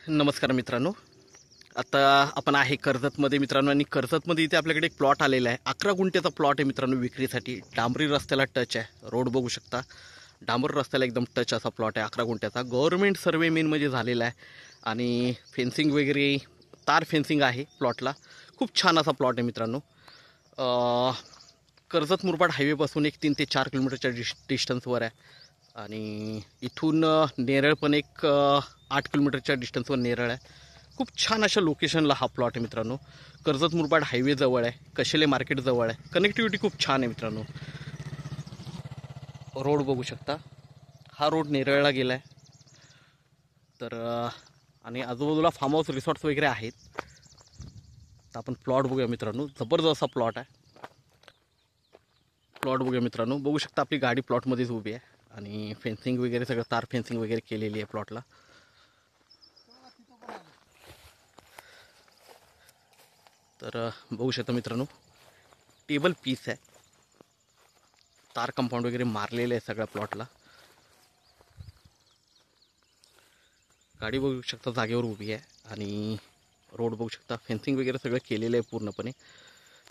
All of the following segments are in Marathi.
नमस्कार मित्रांनो, आता आपण आहे कर्जतमध्ये मित्रांनो. आणि कर्जतमध्ये इथे आपल्याकडे एक प्लॉट आलेला आहे. 11 गुंठ्याचा प्लॉट आहे मित्रांनो विक्रीसाठी. डांबरी रस्त्याला टच आहे, रोड बघू शकता. डांबर रस्त्याला एकदम टच असा प्लॉट आहे. 11 गुंठ्याचा गव्हर्नमेंट सर्वे मेन म्हणजे झालेला आहे. आणि फेन्सिंग वगैरे तार फेन्सिंग आहे प्लॉटला. खूप छान असा प्लॉट आहे मित्रांनो. कर्जत मुरबाड हायवेपासून एक 3 ते 4 किलोमीटरच्या डिस्टन्सवर आहे. आणि इथून नेरळ पण एक 8 किलोमीटरच्या डिस्टन्सवर नेरळ आहे. खूप छान अशा लोकेशनला हा प्लॉट आहे मित्रांनो. कर्जत मुरबाड हायवे जवळ आहे, कशेले मार्केट जवळ आहे. कनेक्टिव्हिटी खूप छान आहे मित्रांनो. रोड बघू शकता, हा रोड नेरळला गेला आहे. तर आणि आजूबाजूला फार्म हाऊस रिसॉर्ट्स वगैरे आहेत. तर आपण प्लॉट बघूया मित्रांनो. जबरदस्त असा प्लॉट आहे. प्लॉट बघूया मित्रांनो. बघू शकता आपली गाडी प्लॉटमध्येच उभी आहे. आणि फेन्सिंग वगैरे सगळं तार फेन्सिंग वगैरे केलेली आहे प्लॉटला. तर बघू शकता मित्रांनो, टेबल पीस आहे. तार कंपाऊंड वगैरे मारलेलं आहे सगळ्या प्लॉटला. गाडी बघू शकता जागेवर उभी आहे. आणि रोड बघू शकता, फेन्सिंग वगैरे सगळं केलेलं आहे पूर्णपणे.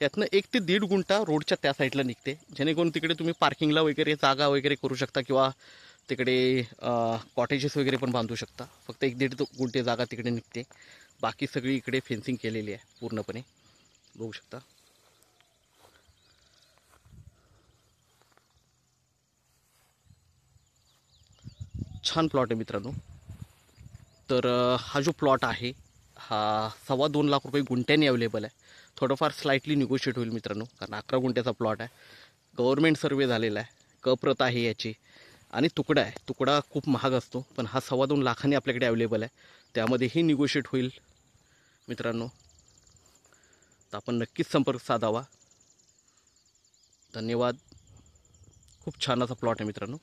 त्यातनं 1 ते 1.5 गुंठा रोडच्या त्या साईडला निघते, जेणेकरून तिकडे तुम्ही पार्किंगला वगैरे जागा वगैरे करू शकता, किंवा तिकडे कॉटेजेस वगैरे पण बांधू शकता. फक्त 1-1.5 गुंठे जागा तिकडे निघते. बाकी सगळी इकडे फेन्सिंग केलेली आहे पूर्णपणे. बघू शकता. छान प्लॉट आहे मित्रांनो. तर हा जो प्लॉट आहे हा 2.25 लाख रुपये गुंठ्याने अवेलेबल आहे. थोडंफार स्लाइटली निगोशिएट होईल मित्रांनो, कारण 11 गुंठ्याचा प्लॉट आहे. गव्हर्नमेंट सर्वे झालेला आहे, कप्रत आहे याची. आणि तुकडा आहे. तुकडा खूप महाग असतो, पण हा 2.25 लाखांनी आपल्याकडे अवेलेबल आहे. त्यामध्येही निगोशिएट होईल मित्रांनो. तर आपण नक्कीच संपर्क साधावा. धन्यवाद. खूप छान असा प्लॉट आहे मित्रांनो.